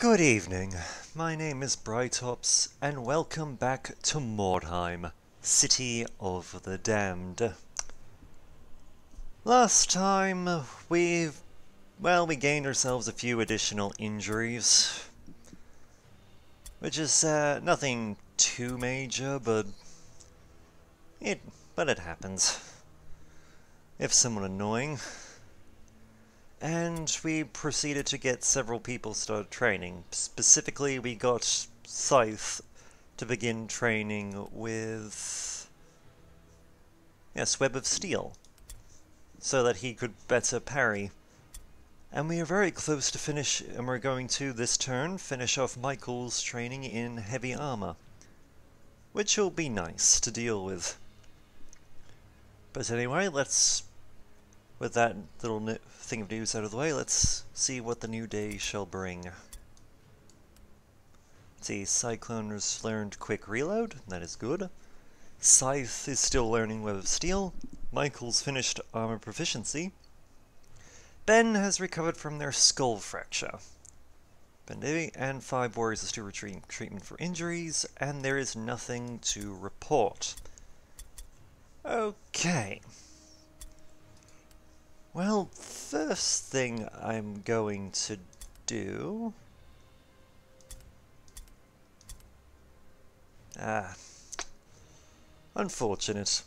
Good evening, my name is Brightops, and welcome back to Mordheim, City of the Damned. Last time, we gained ourselves a few additional injuries, which is nothing too major, but it happens. If somewhat annoying. And we proceeded to get several people started training. Specifically, we got Scythe to begin training with... yes, Web of Steel, so that he could better parry. And we are very close to finish, and we're going to, this turn, finish off Michael's training in heavy armor, which will be nice to deal with. But anyway, with that little thing of news out of the way, let's see what the new day shall bring. Let's see, Cyclone has learned Quick Reload, that is good. Scythe is still learning Web of Steel. Michael's finished Armor Proficiency. Ben has recovered from their skull fracture. Ben and 5 warriors are still receiving treatment for injuries, and there is nothing to report. Okay. Well, first thing I'm going to do... unfortunate.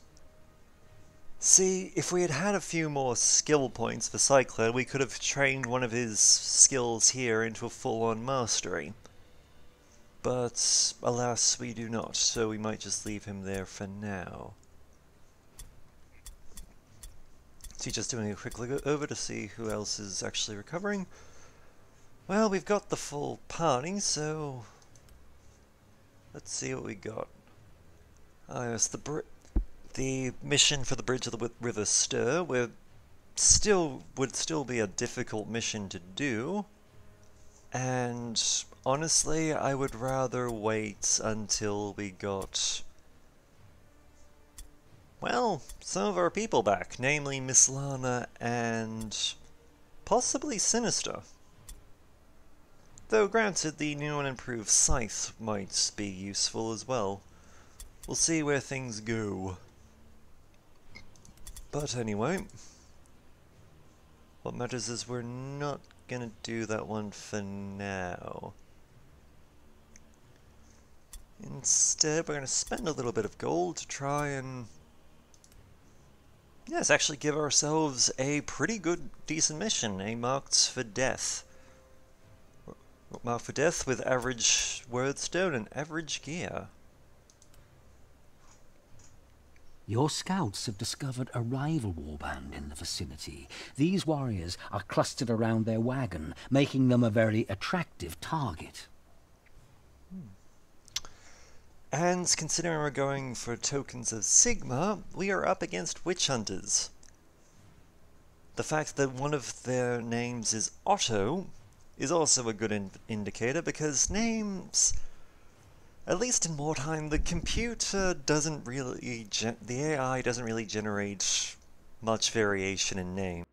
See, if we had had a few more skill points for Cyclone, we could have trained one of his skills here into a full-on mastery. But, alas, we do not, so we might just leave him there for now. So just doing a quick look over to see who else is actually recovering. Well, we've got the full party, so let's see what we got. Yes, the mission for the Bridge of the River Stir would still be a difficult mission to do, and honestly, I would rather wait until we got, well, some of our people back, namely Miss Lana and possibly Sinister. Though granted, the new and improved Scythe might be useful as well. We'll see where things go. But anyway, what matters is we're not gonna do that one for now. Instead, we're gonna spend a little bit of gold to try and... yes, actually give ourselves a pretty good, decent mission, a Marked for Death. Marked for Death with average wordstone and average gear. Your scouts have discovered a rival warband in the vicinity. These warriors are clustered around their wagon, making them a very attractive target. And considering we're going for tokens of Sigma, we are up against witch hunters. The fact that one of their names is Otto is also a good indicator, because names, at least in Mordheim, the computer doesn't really, the AI doesn't really generate much variation in name.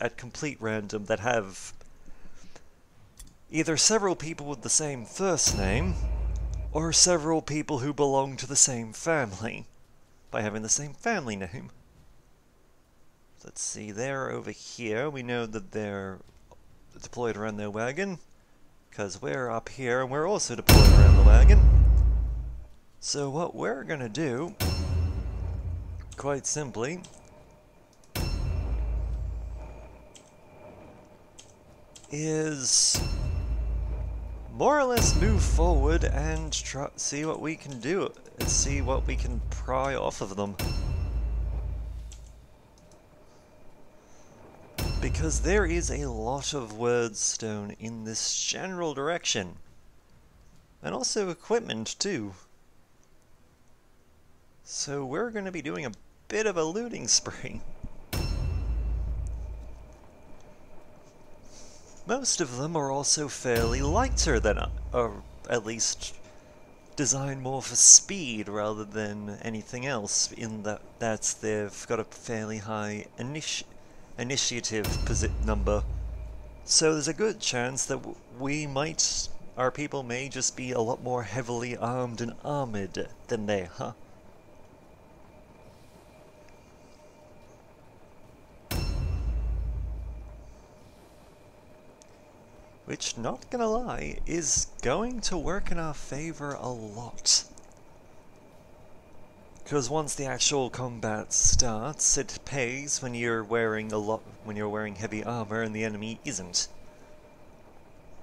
At complete random that have either several people with the same first name, or several people who belong to the same family, by having the same family name. Let's see, they're over here. We know that they're deployed around their wagon, because we're up here and we're also deployed around the wagon. So what we're gonna do, quite simply, is more or less move forward and see what we can do, and see what we can pry off of them. Because there is a lot of wordstone in this general direction. And also equipment, too. So we're going to be doing a bit of a looting spree. Most of them are also fairly lighter than, or at least designed more for speed rather than anything else, in that they've got a fairly high initiative number. So there's a good chance that our people may just be a lot more heavily armed and armored than they, huh? Which, not gonna lie, is going to work in our favor a lot. Because once the actual combat starts, it pays when you're wearing heavy armor and the enemy isn't.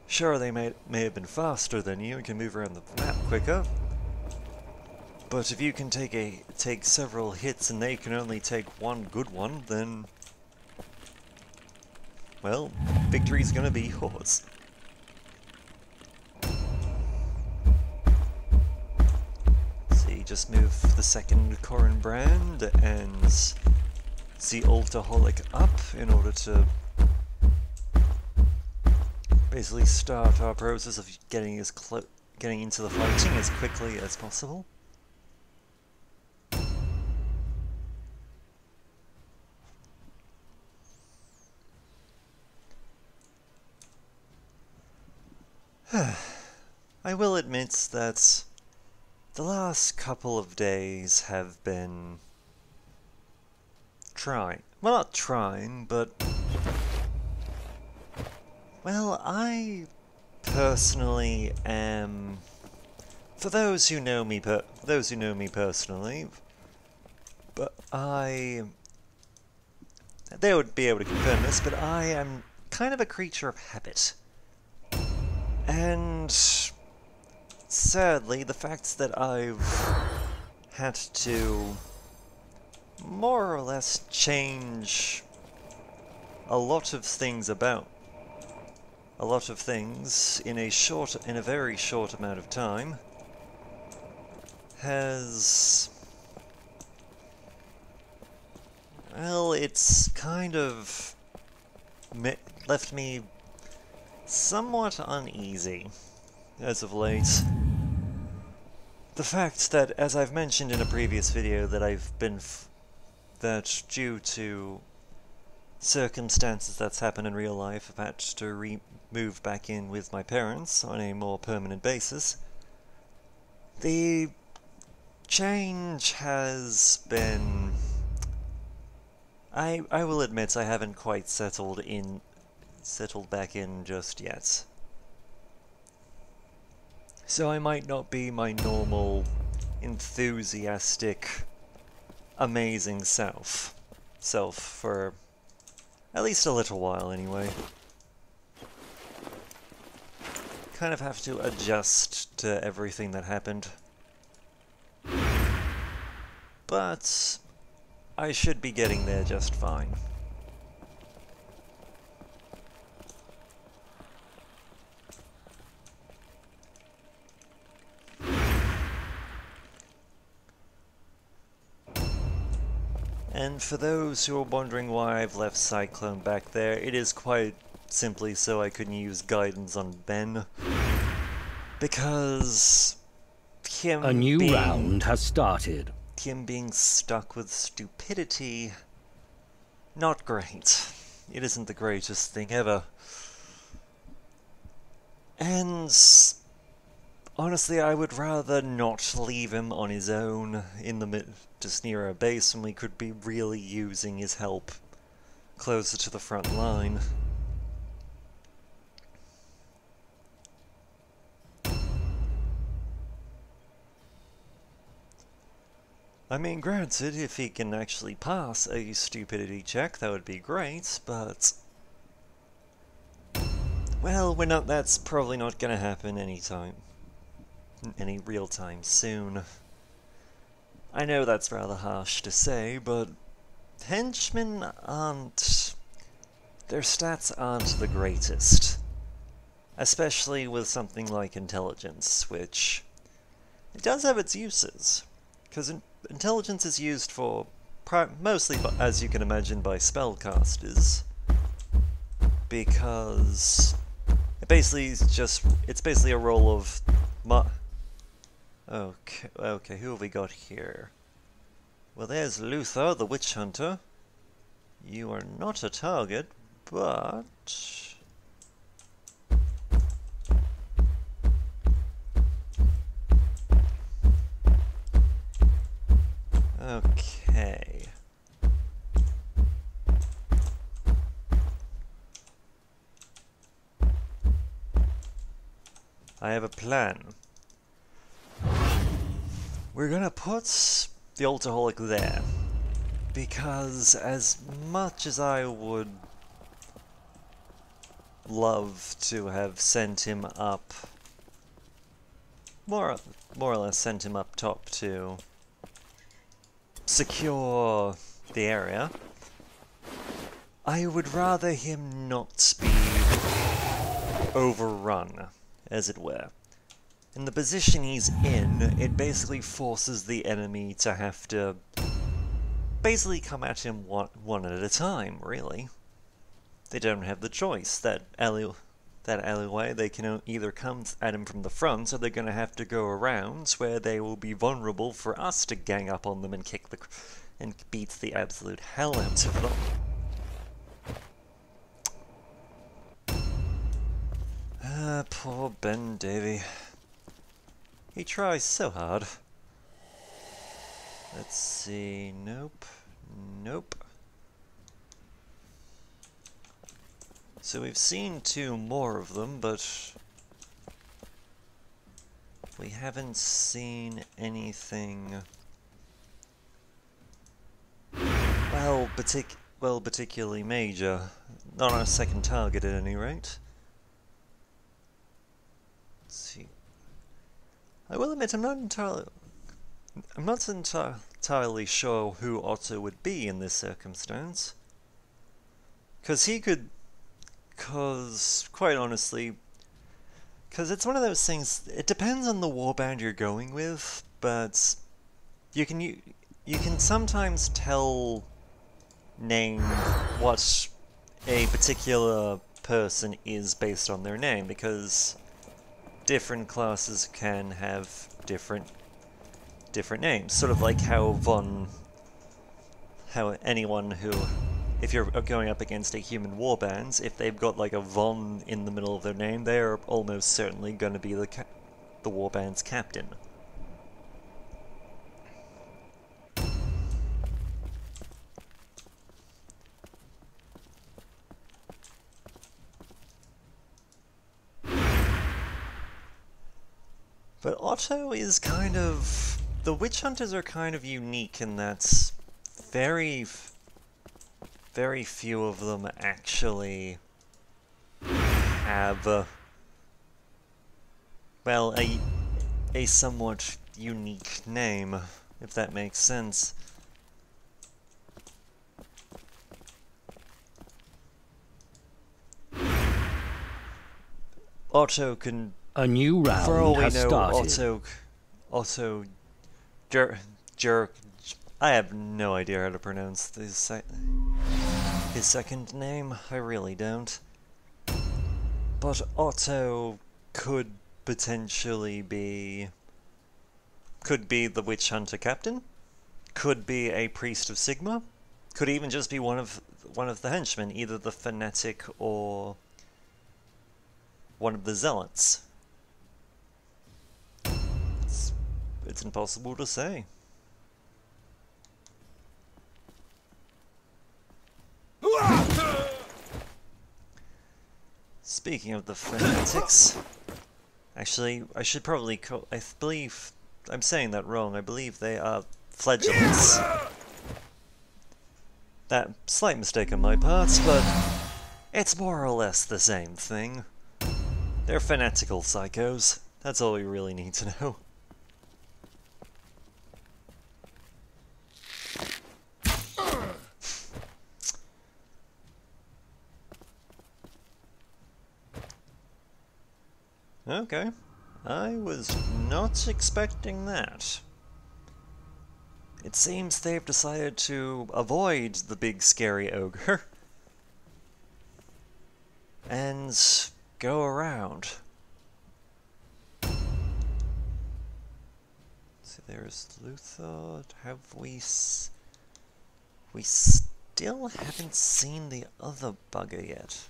Sure, they may have been faster than you and can move around the map quicker, but if you can take several hits and they can only take one good one, then, well, victory's gonna be yours. Just move the second Corrin brand and the Ultaholic up in order to basically start our process of getting into the fighting as quickly as possible. I will admit that the last couple of days have been trying. Well, not trying, but, well, I personally am, for those who know me personally, but they would be able to confirm this, but I am kind of a creature of habit. And sadly, the fact that I've had to more or less change a lot of things in a very short amount of time has, well, it's kind of left me somewhat uneasy as of late. The fact that, as I've mentioned in a previous video, that due to circumstances that's happened in real life, I've had to move back in with my parents on a more permanent basis. The change has been, I will admit I haven't quite settled back in just yet. So I might not be my normal, enthusiastic, amazing self for at least a little while anyway. Kind of have to adjust to everything that happened. But I should be getting there just fine. And for those who are wondering why I've left Cyclone back there, it is quite simply so I couldn't use guidance on Ben. Because A new round has started. Him being stuck with stupidity, not great. It isn't the greatest thing ever. And honestly, I would rather not leave him on his own just near our base when we could be really using his help closer to the front line. I mean, granted, if he can actually pass a stupidity check, that would be great, but well, that's probably not gonna happen any real time soon. I know that's rather harsh to say, but henchmen their stats aren't the greatest. Especially with something like intelligence, which it does have its uses. Because intelligence is used for mostly, as you can imagine, by spellcasters. Because it's basically a roll of Okay, who have we got here? Well, there's Luther, the witch hunter. You are not a target, but... Okay. I have a plan. We're gonna put the Alcoholic there, because as much as I would love to have sent him up, more or less sent him up top to secure the area, I would rather him not be overrun, as it were. In the position he's in, it basically forces the enemy to have to basically come at him one at a time, really. They don't have the choice. That alleyway, they can either come at him from the front, or they're going to have to go around, where they will be vulnerable for us to gang up on them and and beat the absolute hell out of them. Poor Ben Davy. He tries so hard. Let's see. Nope. Nope. So we've seen 2 more of them, but we haven't seen anything particularly major. Not our second target at any rate. Let's see. I will admit I'm not entirely sure who Otto would be in this circumstance. Because quite honestly, because it's one of those things, it depends on the warband you're going with, but you can sometimes name what a particular person is based on their name, because different classes can have different names. Sort of like how anyone who, if you're going up against a human warband, if they've got like a Von in the middle of their name, they're almost certainly going to be the warband's captain. But Otto is kind of... The witch hunters are kind of unique in that very few of them actually have, well, a somewhat unique name, if that makes sense. Otto can... A new round for all we has know, started. Otto... I have no idea how to pronounce his second name. I really don't. But Otto could potentially be... Could be the witch hunter captain. Could be a priest of Sigma. Could even just be one of the henchmen, either the fanatic or one of the zealots. It's impossible to say. Speaking of the fanatics, actually, I should probably call... I believe... I'm saying that wrong. I believe they are flagellants. That slight mistake on my part, but it's more or less the same thing. They're fanatical psychos. That's all we really need to know. Okay. I was not expecting that. It seems they've decided to avoid the big scary ogre and go around. So there's Luthor. Have we still haven't seen the other bugger yet.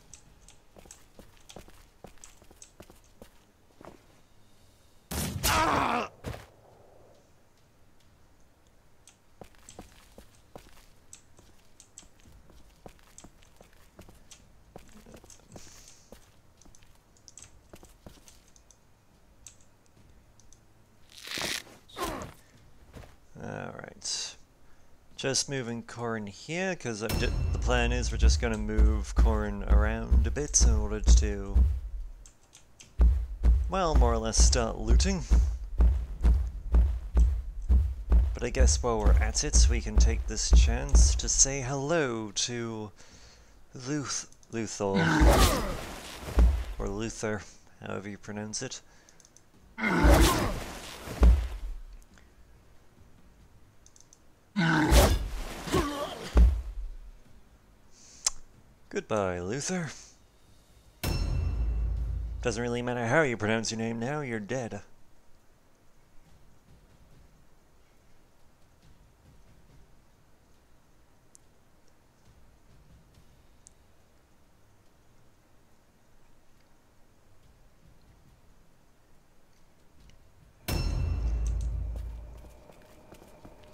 Alright. Just moving Corin here, because the plan is we're just going to move Corin around a bit in order to, well, more or less start looting. But I guess while we're at it, we can take this chance to say hello to Luthor. Or Luther, however you pronounce it. Goodbye, Luther. Doesn't really matter how you pronounce your name now, you're dead.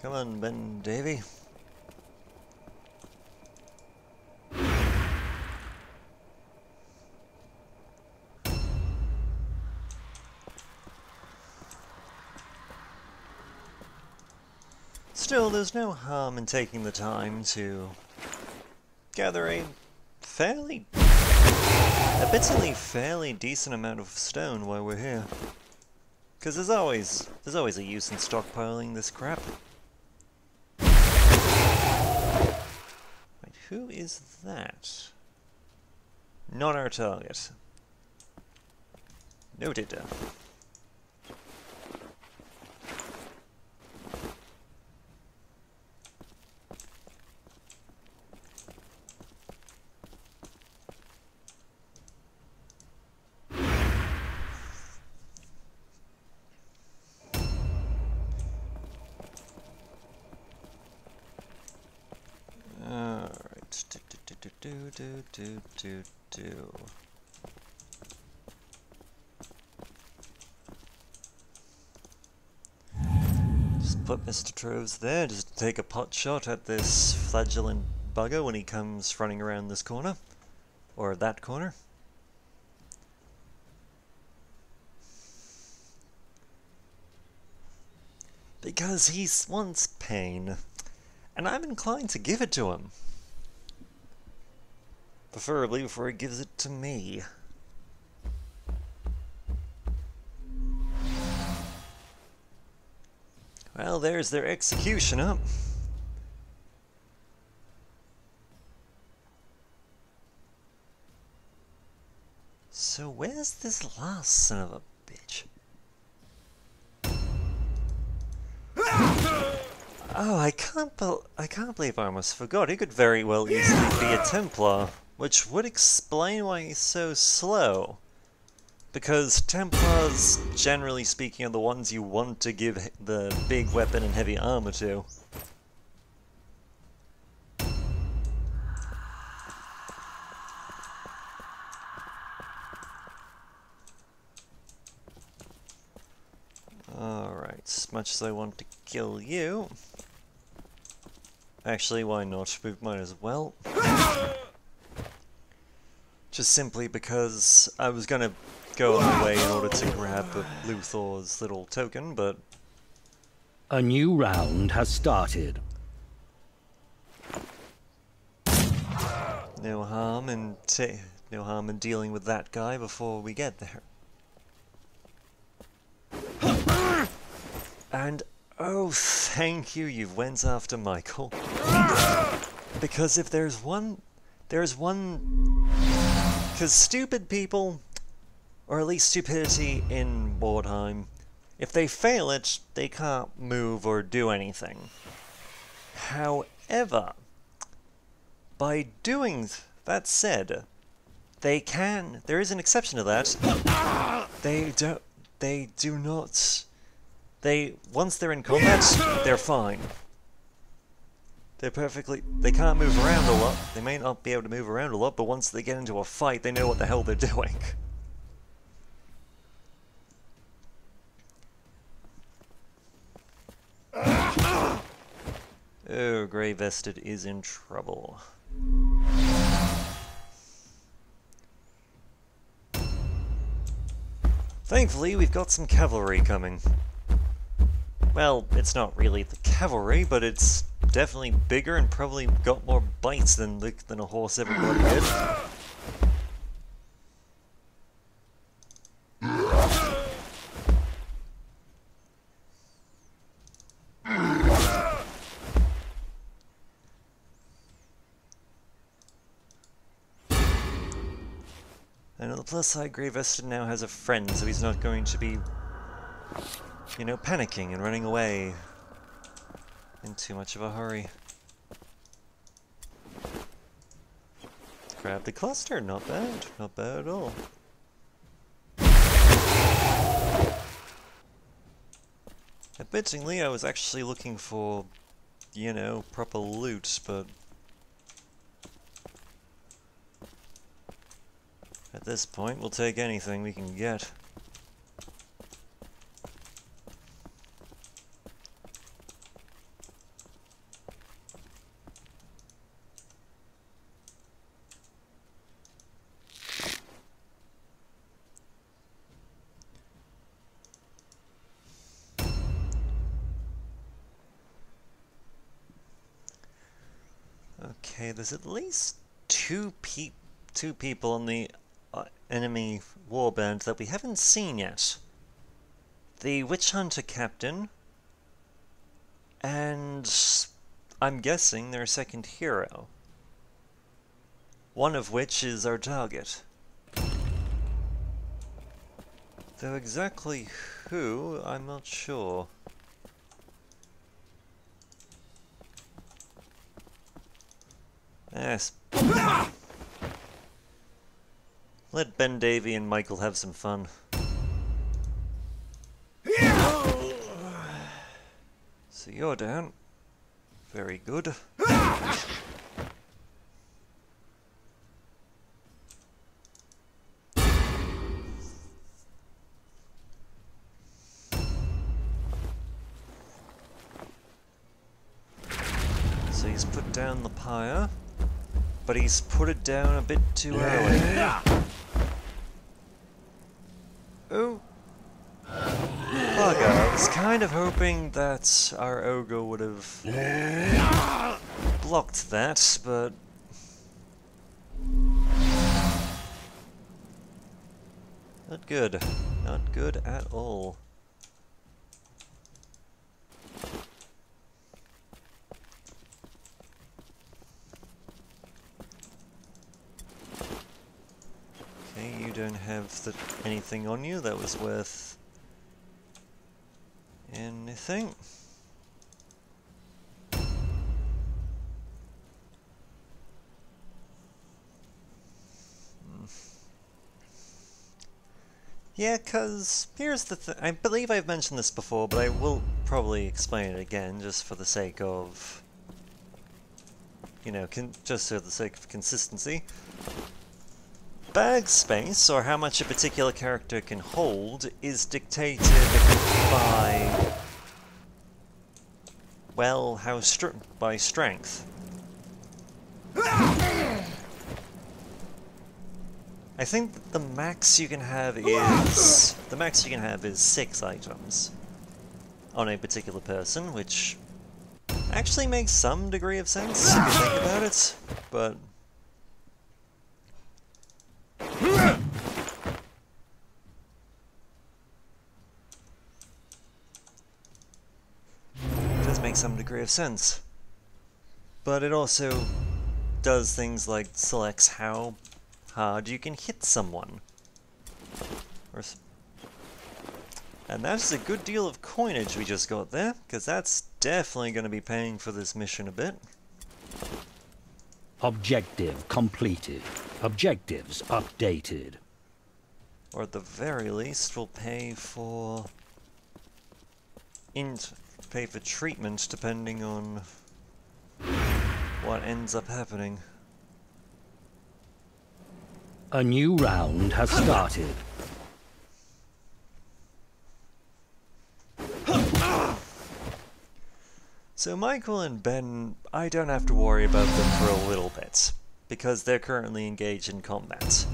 Come on, Ben Davy. Still, there's no harm in taking the time to gather a admittedly fairly decent amount of stone while we're here. Because there's always a use in stockpiling this crap. Wait, who is that? Not our target. Noted. Do. Just put Mr. Troves there, just take a pot shot at this flagellant bugger when he comes running around this corner. Or that corner. Because he wants pain. And I'm inclined to give it to him. Preferably before he gives it to me. Well, there's their executioner. So where's this last son of a bitch? Oh, I can't believe I almost forgot. He could very well easily be a Templar. Which would explain why he's so slow. Because Templars, generally speaking, are the ones you want to give the big weapon and heavy armor to. Alright, as much as I want to kill you... Actually, why not? We might as well. Just simply because I was gonna go on my way in order to grab Luthor's little token, but... A new round has started. No harm in dealing with that guy before we get there. And oh, thank you, you've went after Michael. Because if there's one... Because stupid people, or at least stupidity in Mordheim, if they fail it, they can't move or do anything. However, by doing that said, they can, there is an exception to that, once they're in combat, they're fine. They can't move around a lot. They may not be able to move around a lot, but once they get into a fight, they know what the hell they're doing. Oh, Grey Vested is in trouble. Thankfully, we've got some cavalry coming. Well, it's not really the cavalry, but it's definitely bigger and probably got more bites than a horse everybody did. And on the plus side, Grey Vested now has a friend, so he's not going to be, you know, panicking and running away in too much of a hurry. Grab the cluster, not bad at all. Admittingly, I was actually looking for, you know, proper loot, but at this point, we'll take anything we can get. Okay, there's at least two people on the enemy warband that we haven't seen yet. The Witch Hunter captain, and I'm guessing their second hero. One of which is our target. Though exactly who, I'm not sure. Yes. Let Ben Davey and Michael have some fun. So you're down. Very good. So he's put down the pyre, but he's put it down a bit too early. Oh. Bugger, I was kind of hoping that our ogre would have blocked that, but not good. Not good at all. Okay, you don't have anything on you that was worth anything. Yeah, cause here's the thing. I believe I've mentioned this before, but I will probably explain it again, just for the sake of, you know, just for the sake of consistency. Bag space, or how much a particular character can hold, is dictated by, well, by strength. I think the max you can have is 6 items on a particular person, which actually makes some degree of sense if you think about it, but it does make some degree of sense. But it also does things like selects how hard you can hit someone. And that's a good deal of coinage we just got there, because that's definitely going to be paying for this mission a bit. Objective completed. Objectives updated. Or at the very least, we'll pay for treatment depending on what ends up happening. A new round has started. So Michael and Ben, I don't have to worry about them for a little bit, because they're currently engaged in combat.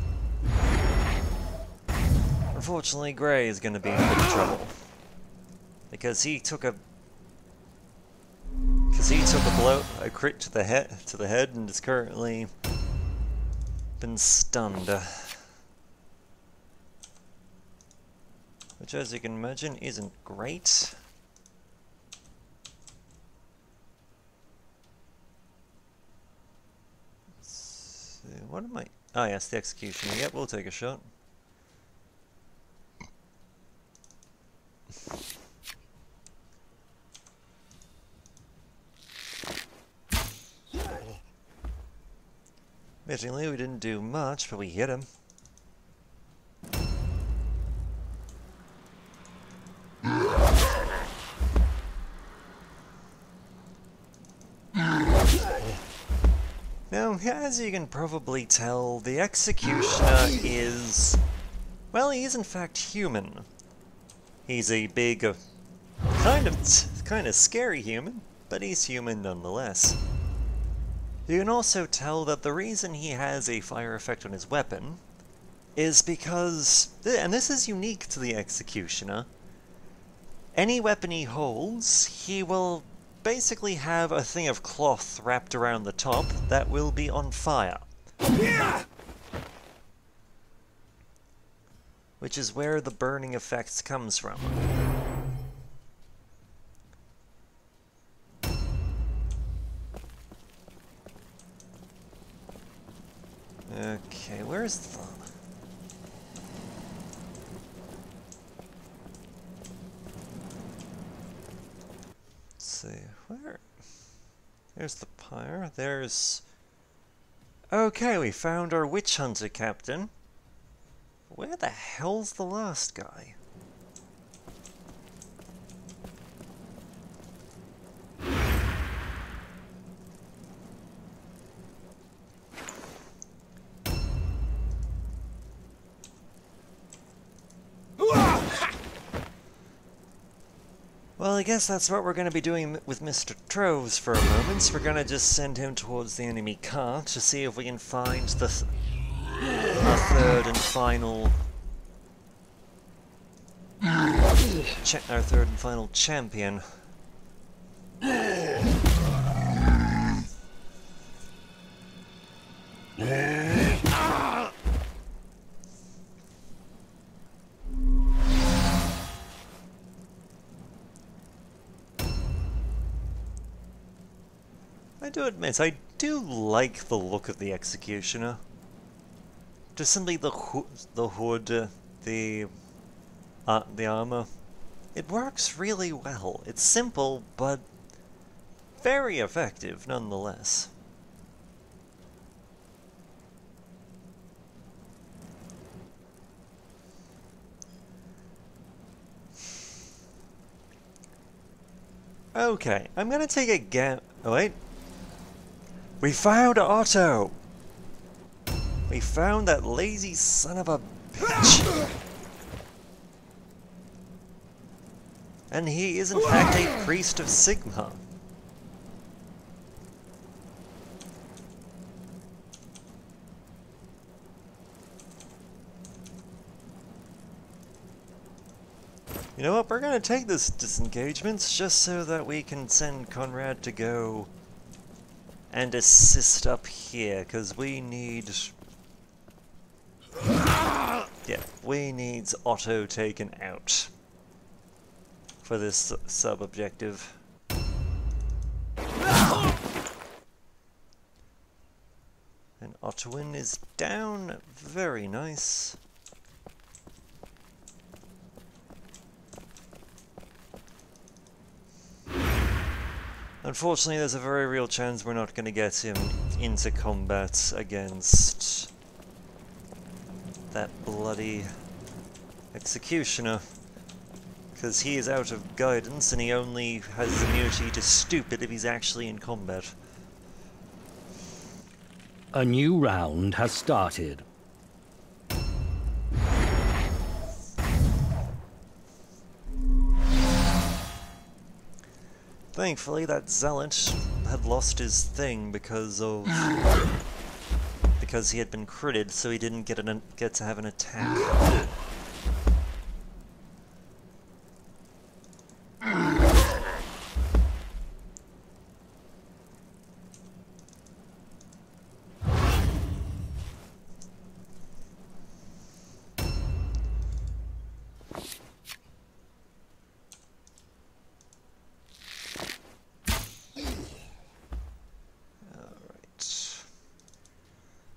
Unfortunately, Gray is going to be in a bit of trouble, because he took a blow, a crit to the head, and is currently been stunned, which, as you can imagine, isn't great. What am I? Oh yes, the executioner. Yep, we'll take a shot. Admittedly, we didn't do much, but we hit him. Now, as you can probably tell, the executioner is... well, he is in fact human. He's a big, kind of scary human, but he's human nonetheless. You can also tell that the reason he has a fire effect on his weapon is because, and this is unique to the executioner, any weapon he holds, he will basically have a thing of cloth wrapped around the top that will be on fire. Which is where the burning effect comes from. Okay, where's the... let's see, where... there's the pyre, there's... okay, we found our witch hunter captain. Where the hell's the last guy? Well, I guess that's what we're going to be doing with Mr. Troves for a moment. We're going to just send him towards the enemy car to see if we can find our third and final champion. I do admit, I do like the look of the executioner. Just simply the hood, the armor. It works really well. It's simple, but very effective nonetheless. Okay, I'm gonna take a guess. Oh wait. We found Otto! We found that lazy son of a bitch! And he is in fact a priest of Sigma. You know what, we're gonna take this disengagement just so that we can send Conrad to go and assist up here, because we need... yeah, we need Otto taken out for this sub-objective. And Ottoin is down. Very nice. Unfortunately, there's a very real chance we're not going to get him into combat against that bloody executioner, because he is out of guidance and he only has immunity to stupid if he's actually in combat. A new round has started. Thankfully, that zealot had lost his thing because he had been critted, so he didn't get to have an attack.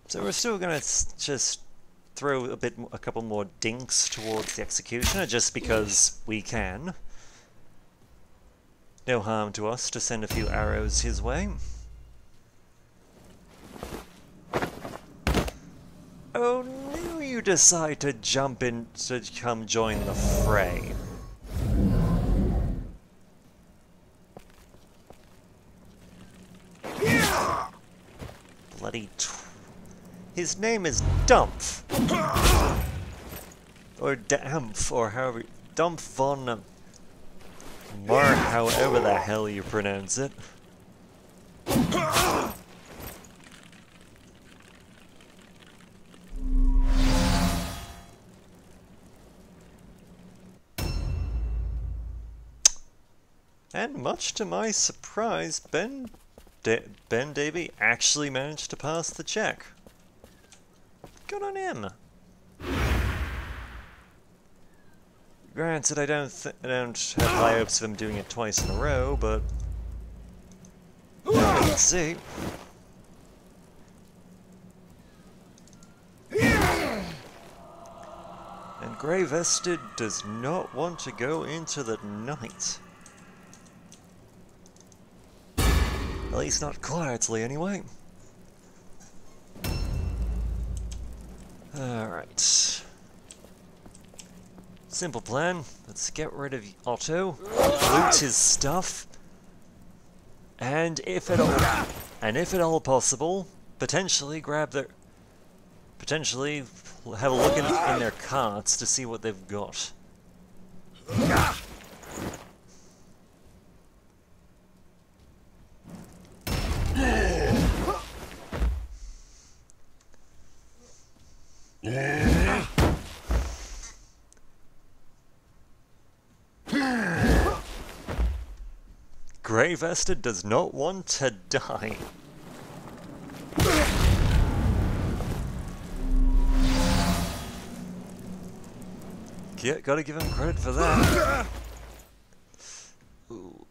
So we're still gonna just throw a couple more dinks towards the executioner, just because we can. No harm to us to send a few arrows his way. Oh no, you decide to jump in to come join the fray. Bloody his name is Dumpf. Or Dampf, or however... Dumpf von... Mar, however the hell you pronounce it. And much to my surprise, Ben Davy actually managed to pass the check. Good on him. Granted, I don't have high hopes of him doing it twice in a row, but let's see. And Grey Vested does not want to go into the night. At least not quietly, anyway. Alright. Simple plan. Let's get rid of Otto, loot his stuff, and if at all possible, potentially have a look in their carts to see what they've got. Grey Vested does not want to die. Yeah, gotta give him credit for that. Ooh.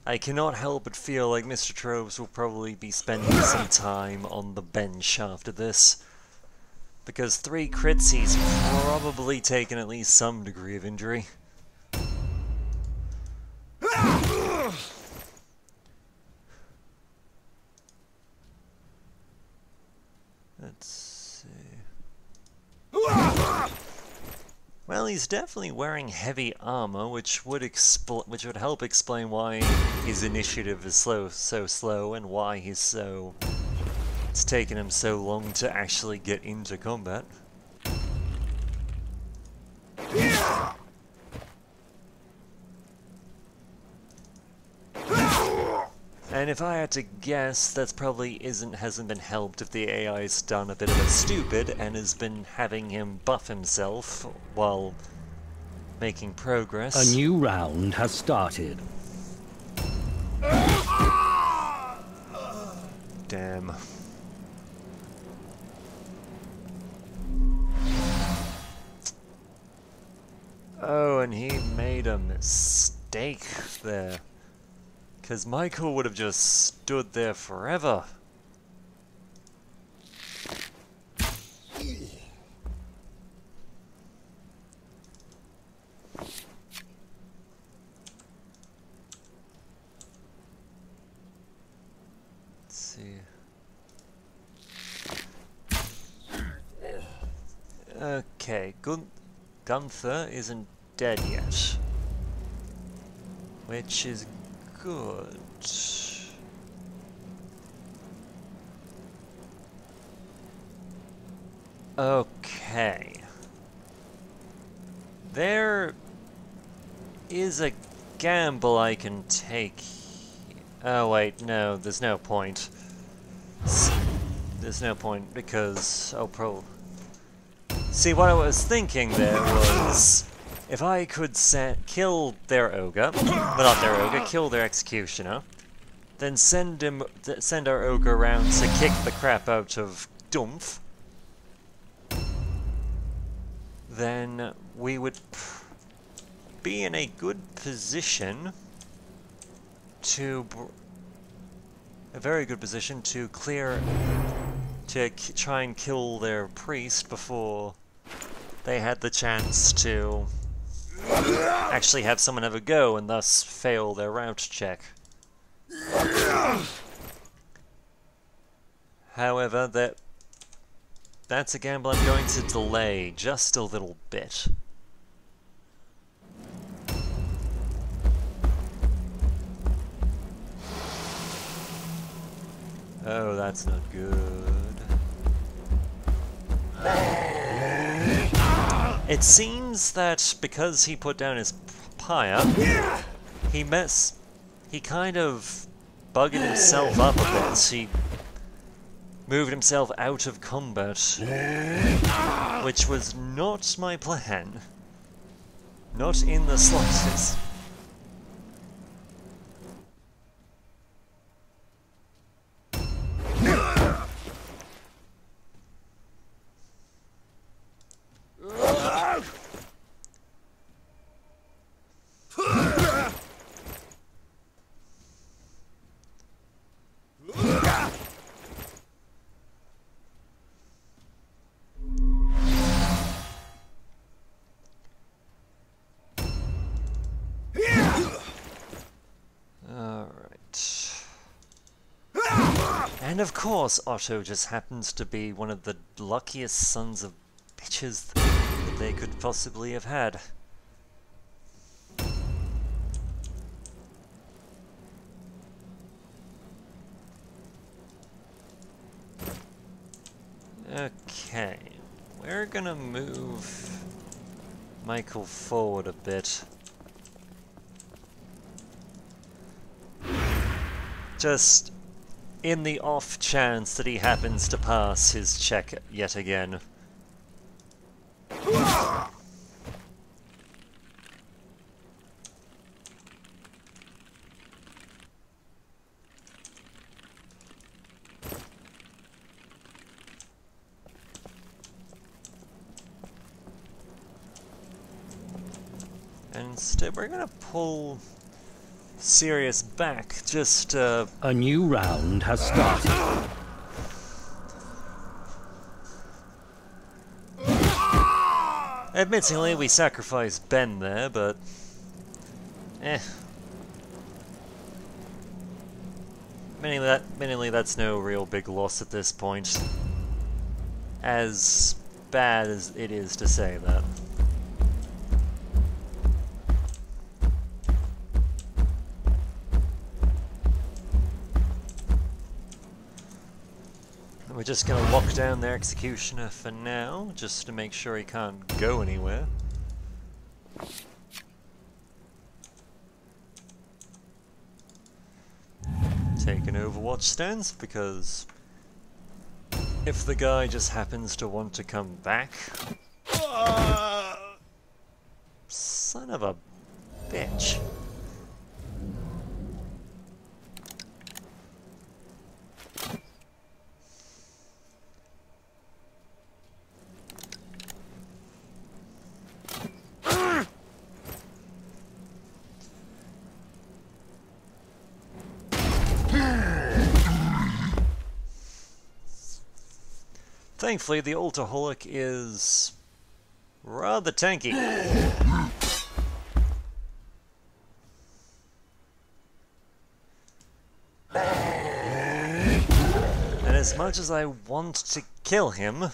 I cannot help but feel like Mr. Trobes will probably be spending some time on the bench after this. Because 3 crits, he's probably taken at least some degree of injury. Let's see. Well, he's definitely wearing heavy armor, which would help explain why his initiative is so slow, and why it's taken him so long to actually get into combat. And if I had to guess, that's probably hasn't been helped if the AI's done a bit of a stupid and has been having him buff himself while making progress. A new round has started. Damn. Oh, and he made a mistake there. Because Michael would have just stood there forever. Let's see. Okay, Gunther isn't dead yet. Which is good. Okay. There is a gamble I can take. Oh wait, no, there's no point. There's no point because I'll see, what I was thinking there was if I could kill their ogre, well, not their ogre, kill their executioner, then send our ogre around to kick the crap out of Dumpf, then we would be in a good position to a very good position to try and kill their priest before they had the chance to actually have someone have a go and thus fail their route check. However, that's a gamble I'm going to delay just a little bit. Oh, that's not good. It seems that because he put down his pyre, he kind of bugged himself up a bit. He moved himself out of combat, which was not my plan. Not in the slightest. And of course, Otto just happens to be one of the luckiest sons of bitches that they could possibly have had. Okay, we're gonna move Michael forward a bit. Just in the off chance that he happens to pass his check yet again. And instead we're gonna pull Sirius back, just A new round has started. Admittingly, we sacrificed Ben there, but Mainly that's no real big loss at this point. As bad as it is to say that. We're just gonna lock down their executioner for now, just to make sure he can't go anywhere. Take an Overwatch stance, because if the guy just happens to want to come back... Son of a bitch. Thankfully, the Ultraholic is rather tanky. And as much as I want to kill him,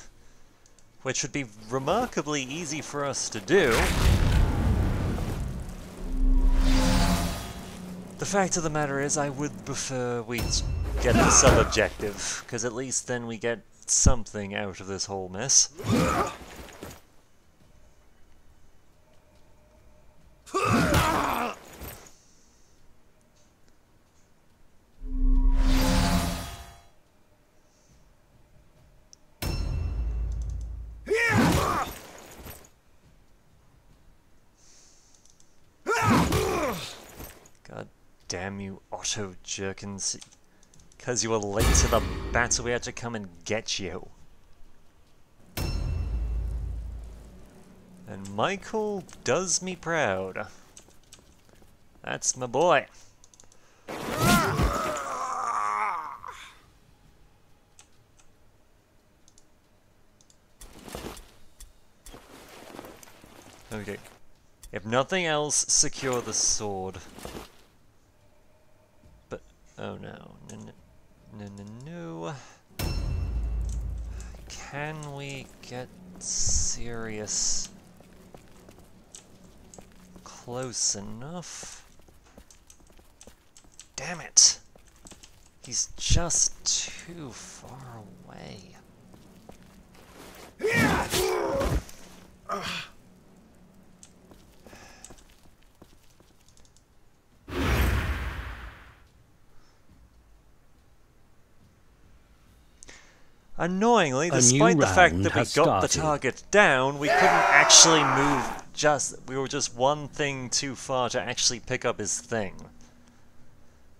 which would be remarkably easy for us to do, the fact of the matter is I would prefer we get the sub-objective, because at least then we get something out of this whole mess. God damn you, Otto Jerkins. Because you were late to the battle, we had to come and get you. And Michael does me proud. That's my boy. Okay. If nothing else, secure the sword. But, oh no. No. Can we get serious? Close enough? Damn it! He's just too far away. Annoyingly, despite the fact that we got the target down, we couldn't actually move we were just one thing too far to actually pick up his thing.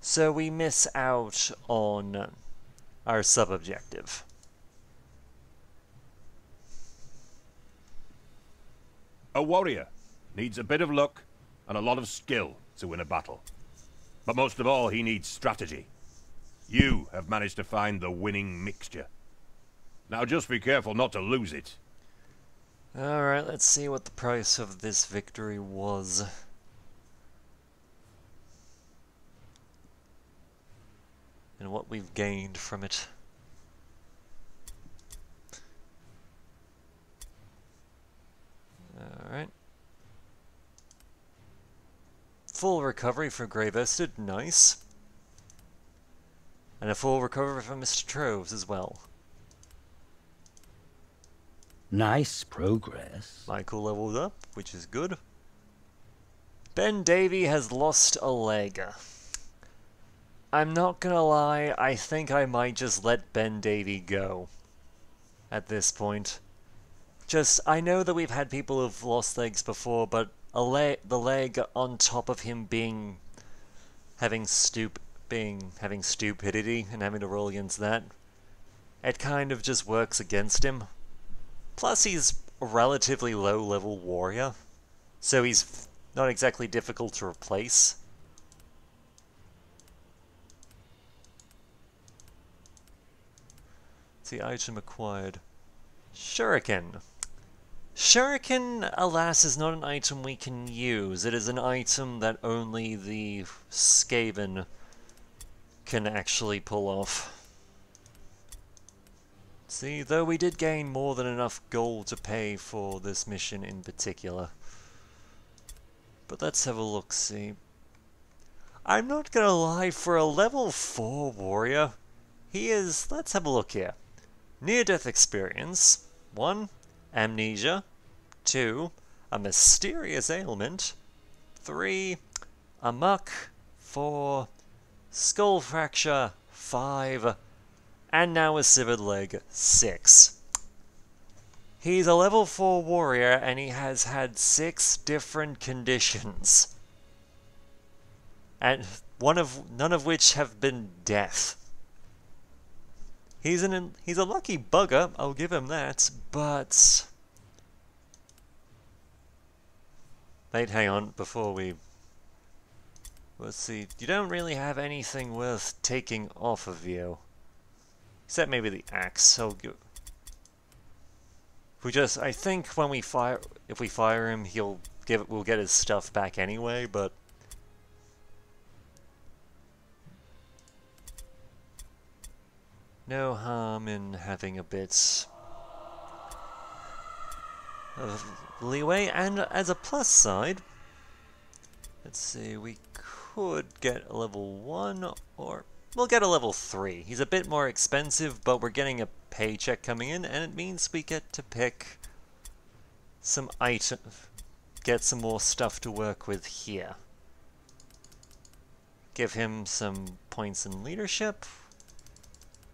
So we miss out on our sub-objective. A warrior needs a bit of luck and a lot of skill to win a battle. But most of all, he needs strategy. You have managed to find the winning mixture. Now just be careful not to lose it. Alright, let's see what the price of this victory was. And what we've gained from it. Alright. Full recovery for Grey Vested, nice. And a full recovery for Mr. Troves as well. Nice progress. Michael leveled up, which is good. Ben Davy has lost a leg. I'm not gonna lie, I think I might just let Ben Davy go at this point. I know that we've had people who've lost legs before, but the leg on top of him having stupidity and having to roll against that, it kind of just works against him. Plus, he's a relatively low-level warrior, so he's not exactly difficult to replace. See, item acquired. Shuriken. Shuriken, alas, is not an item we can use. It is an item that only the Skaven can actually pull off. See, though we did gain more than enough gold to pay for this mission in particular. But let's have a look-see. I'm not gonna lie, for a level 4 warrior, he is... Let's have a look here. Near-death experience. 1. Amnesia. 2. A mysterious ailment. 3. Amok. 4. Skull fracture. 5. And now a severed leg, 6. He's a level 4 warrior and he has had 6 different conditions. And none of which have been death. He's a lucky bugger, I'll give him that, but... Wait, hang on, before we... Let's see, you don't really have anything worth taking off of you. Except maybe the axe. I think when if we fire him, we'll get his stuff back anyway. But no harm in having a bit of leeway. And as a plus side, let's see, we could get a level 1 or we'll get a level 3. He's a bit more expensive, but we're getting a paycheck coming in, and it means we get to pick some items, get some more stuff to work with here. Give him some points in leadership.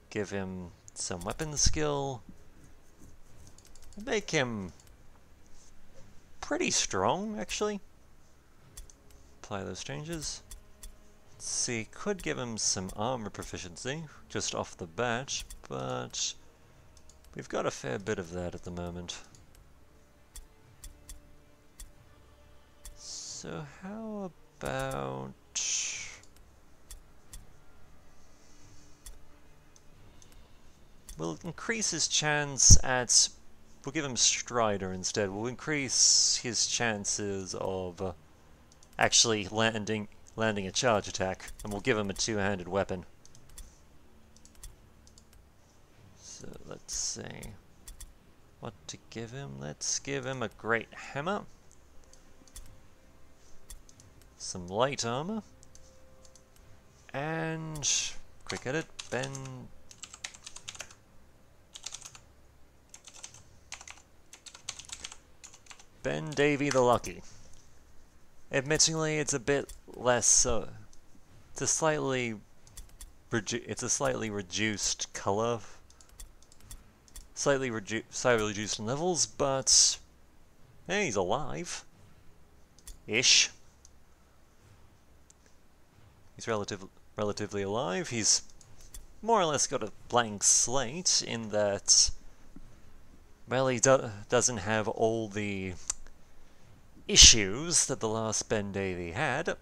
Give him some weapon skill. Make him pretty strong, actually. Apply those changes. Let's see, could give him some armor proficiency, just off the bat, but we've got a fair bit of that at the moment. So how about... we'll increase his chance at... we'll give him Strider instead. We'll increase his chances of actually landing a charge attack, and we'll give him a two-handed weapon. So let's see what to give him. Let's give him a great hammer, some light armor, and quick edit, Ben Davy the Lucky. Admittingly, it's a bit less. It's a slightly reduced color, slightly reduced levels, but hey, he's alive, ish. He's relatively alive. He's more or less got a blank slate in that, well, he doesn't have all the issues that the last Ben Davy had.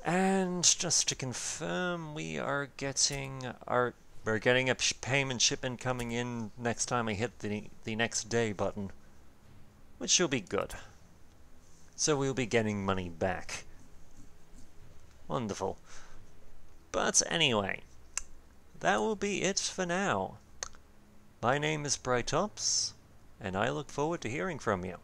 And just to confirm, we're getting a payment shipment coming in next time I hit the next day button, which will be good. So we'll be getting money back. Wonderful. But anyway, that will be it for now. My name is Brightops, and I look forward to hearing from you.